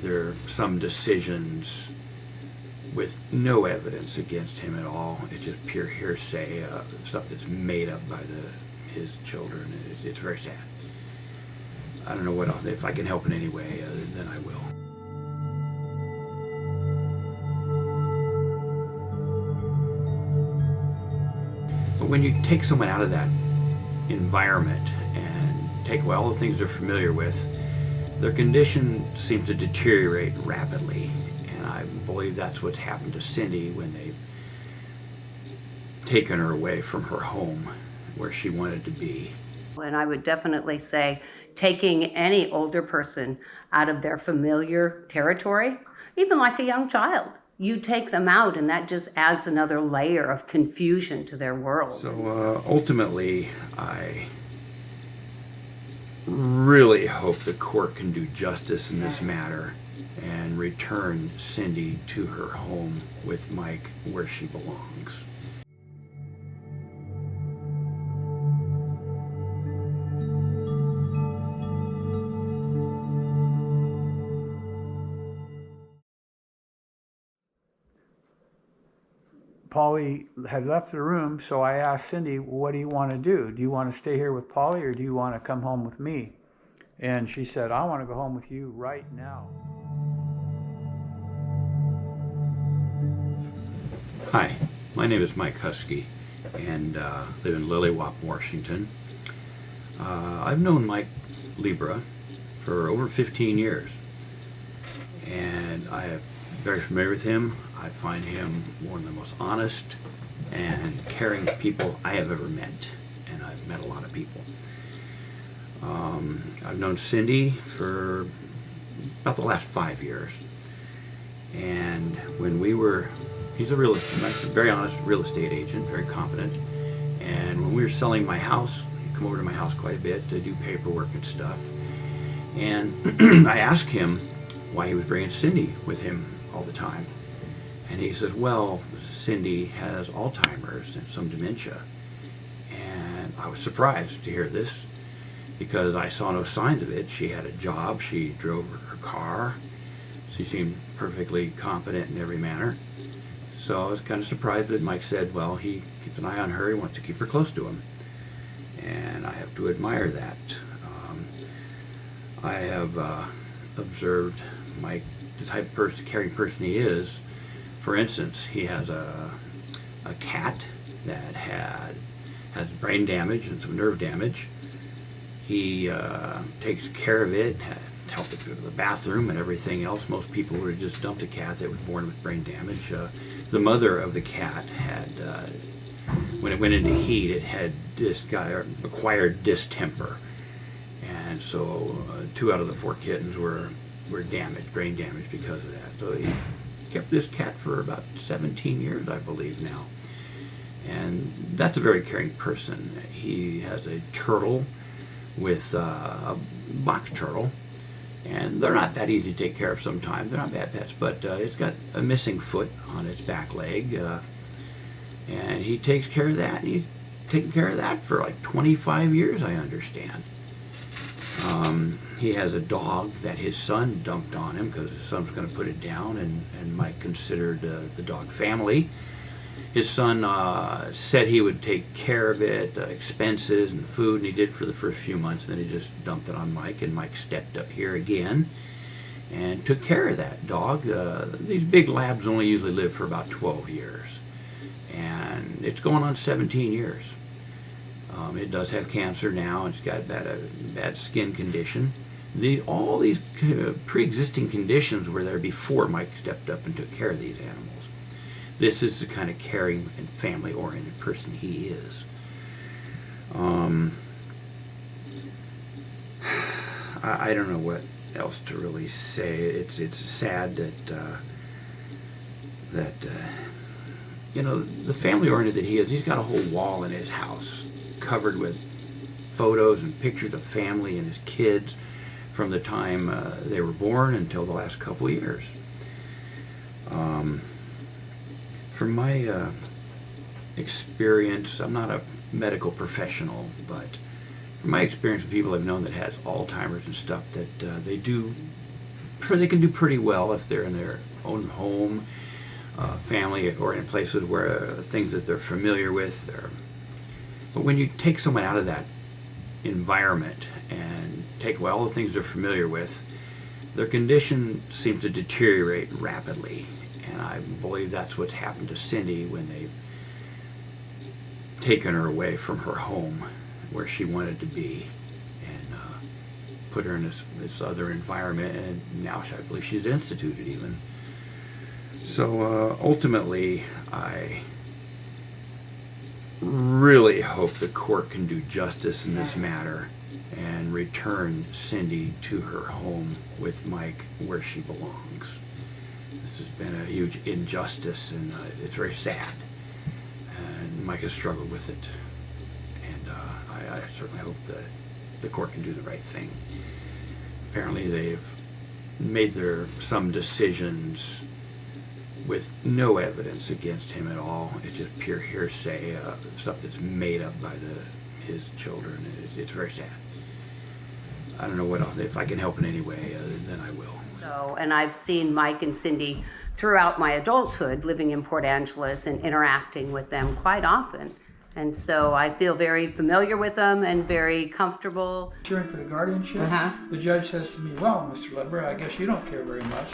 made some decisions with no evidence against him at all. It's just pure hearsay, stuff that's made up by his children. It's very sad. I don't know what else. If I can help in any way, then I will. But when you take someone out of that environment and take away all the things they're familiar with, their condition seems to deteriorate rapidly. And I believe that's what's happened to Cindy when they've taken her away from her home where she wanted to be. And I would definitely say taking any older person out of their familiar territory, even like a young child, you take them out and that just adds another layer of confusion to their world. So ultimately, I really hope the court can do justice in this matter and return Cindy to her home with Mike where she belongs. Polly had left the room, so I asked Cindy, what do you want to do? Do you want to stay here with Polly or do you want to come home with me? And she said, I want to go home with you right now. Hi, my name is Mike Husky and live in Lilywop, Washington. I've known Mike Libra for over 15 years and I am very familiar with him. I find him one of the most honest and caring people I have ever met, and I've met a lot of people. I've known Cindy for about the last 5 years, and when he's a very honest real estate agent, very competent, and when we were selling my house, he'd come over to my house quite a bit to do paperwork and stuff, and I asked him why he was bringing Cindy with him all the time. And he says, well, Cindy has Alzheimer's and some dementia. And I was surprised to hear this because I saw no signs of it. She had a job, she drove her car, she seemed perfectly competent in every manner. So I was kind of surprised that Mike said, well, he keeps an eye on her, he wants to keep her close to him. And I have to admire that. I have observed Mike, the type of caring person he is. For instance, he has a cat that has brain damage and some nerve damage. He takes care of it, helped it go to the bathroom and everything else. Most people would have just dumped a cat that was born with brain damage. The mother of the cat had, when it went into heat, it had acquired distemper. And so 2 out of the 4 kittens were damaged, brain damaged because of that. So he kept this cat for about 17 years, I believe now. And that's a very caring person. He has a turtle with a box turtle, and they're not that easy to take care of sometimes. They're not bad pets, but it's got a missing foot on its back leg, and he takes care of that, and he's taken care of that for like 25 years, I understand. He has a dog that his son dumped on him because his son was going to put it down, and Mike considered the dog family. His son said he would take care of it, expenses and food, and he did for the first few months. Then he just dumped it on Mike, and Mike stepped up here again and took care of that dog. These big labs only usually live for about 12 years, and it's going on 17 years. It does have cancer now. It's got a bad skin condition. All these pre-existing conditions were there before Mike stepped up and took care of these animals. This is the kind of caring and family-oriented person he is. I don't know what else to really say. It's sad that the family-oriented that he is. He's got a whole wall in his house covered with photos and pictures of family and his kids from the time they were born until the last couple of years. From my experience, I'm not a medical professional, but from my experience with people I've known that has Alzheimer's and stuff, that they do they can do pretty well if they're in their own home, family, or in places where things that they're familiar with. But when you take someone out of that environment and take away all the things they're familiar with, their condition seems to deteriorate rapidly. And I believe that's what's happened to Cindy when they've taken her away from her home where she wanted to be and put her in this other environment, and now I believe she's instituted even. So ultimately, I really hope the court can do justice in this matter and return Cindy to her home with Mike where she belongs. This has been a huge injustice, and it's very sad. And Mike has struggled with it. And I certainly hope that the court can do the right thing. Apparently they've made some decisions with no evidence against him at all. It's just pure hearsay, stuff that's made up by his children. It's very sad. I don't know what else. If I can help in any way, then I will. So, and I've seen Mike and Cindy throughout my adulthood, living in Port Angeles and interacting with them quite often. And so I feel very familiar with them and very comfortable. Hearing for the guardianship, the judge says to me, "Well, Mr. Ledbetter, I guess you don't care very much."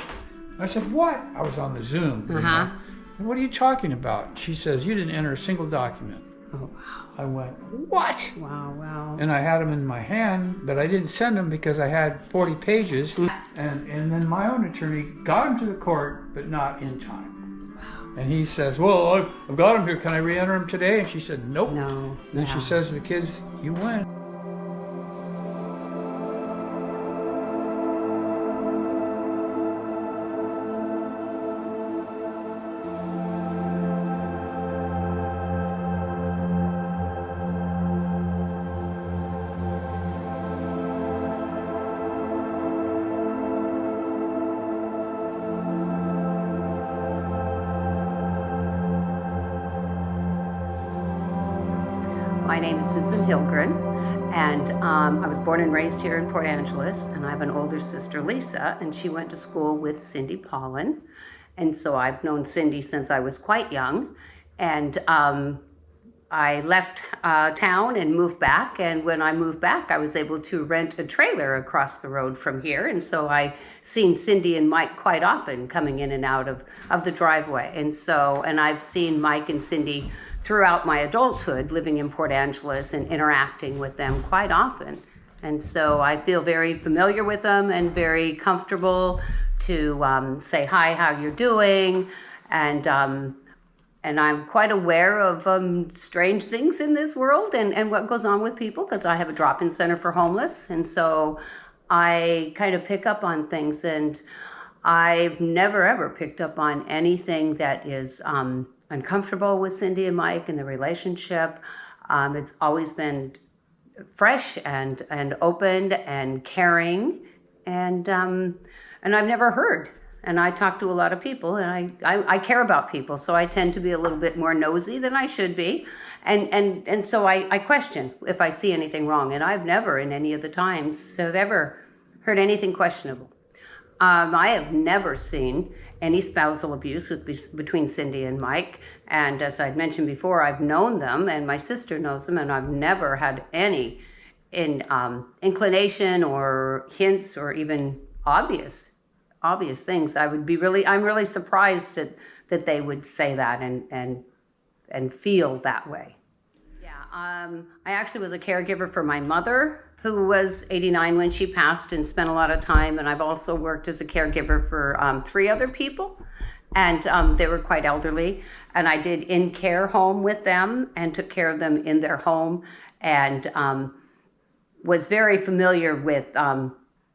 I said, "What?" I was on the Zoom. You know? "What are you talking about?" She says, "You didn't enter a single document." Oh, wow. I went, "What?" Wow, wow. And I had them in my hand, but I didn't send them because I had 40 pages. And then my own attorney got them to the court, but not in time. Wow. And he says, "Well, I've got them here. Can I re-enter them today?" And she said, "Nope." No. Then she says to the kids, "You win." My name is Susan Hilgren, and I was born and raised here in Port Angeles, and I have an older sister, Lisa, and she went to school with Cindy Pollen. And so I've known Cindy since I was quite young, and I left town and moved back, and when I moved back, I was able to rent a trailer across the road from here, and so I seen Cindy and Mike quite often coming in and out of the driveway. And I've seen Mike and Cindy throughout my adulthood, living in Port Angeles and interacting with them quite often. And so I feel very familiar with them and very comfortable to say, "Hi, how you're doing?" And I'm quite aware of strange things in this world and what goes on with people, because I have a drop-in center for homeless. And so I kind of pick up on things, and I've never ever picked up on anything that is uncomfortable with Cindy and Mike and the relationship. It's always been fresh and open and caring, and I've never heard. And I talk to a lot of people, and I care about people, so I tend to be a little bit more nosy than I should be, and so I question if I see anything wrong, and I've never in any of the times have ever heard anything questionable. I have never seen any spousal abuse between Cindy and Mike. And as I'd mentioned before, I've known them, and my sister knows them, and I've never had any inclination or hints or even obvious things. I'm really surprised that they would say that and feel that way. Yeah, I actually was a caregiver for my mother, who was 89 when she passed, and spent a lot of time. And I've also worked as a caregiver for 3 other people, and they were quite elderly. And I did in-care home with them and took care of them in their home, and was very familiar with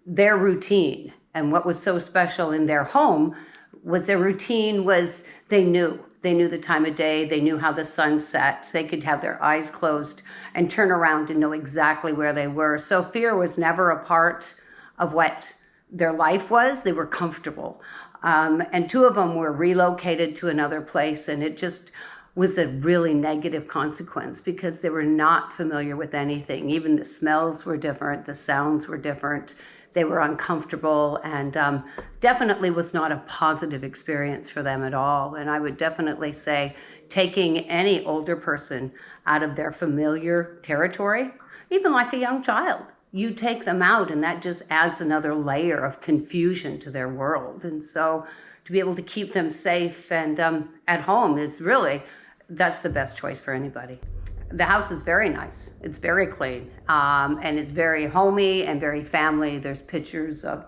their routine. And what was so special in their home was their routine was they knew the time of day, they knew how the sun set, they could have their eyes closed and turn around and know exactly where they were. So fear was never a part of what their life was. They were comfortable. And 2 of them were relocated to another place, and it just was a really negative consequence because they were not familiar with anything. Even the smells were different, the sounds were different. they were uncomfortable, and definitely was not a positive experience for them at all. And I would definitely say taking any older person out of their familiar territory, even like a young child, you take them out and that just adds another layer of confusion to their world. And so to be able to keep them safe and at home is really, that's the best choice for anybody. The house is very nice. It's very clean, and it's very homey and very family. There's pictures of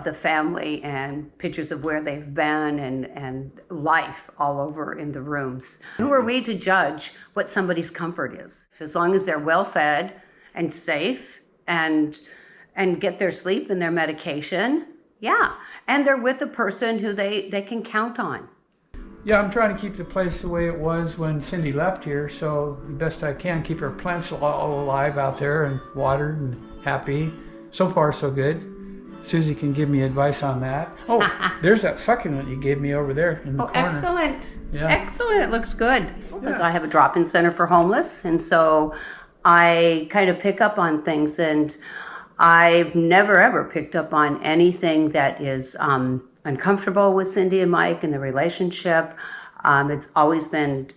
the family and pictures of where they've been and life all over in the rooms. Who are we to judge what somebody's comfort is? As long as they're well fed and safe and get their sleep and their medication, yeah. And they're with a person who they can count on. Yeah, I'm trying to keep the place the way it was when Cindy left here, so the best I can keep her plants all alive out there and watered and happy. So far, so good. Susie can give me advice on that. Oh, there's that succulent you gave me over there in the corner. Excellent. Yeah. Excellent. It looks good. Because Yeah. I have a drop-in center for homeless, and so I kind of pick up on things, and I've never ever picked up on anything that is uncomfortable with Cindy and Mike and the relationship. It's always been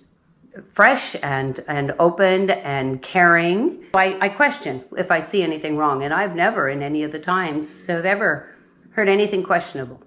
fresh and open and caring. I question if I see anything wrong, and I've never in any of the times have ever heard anything questionable.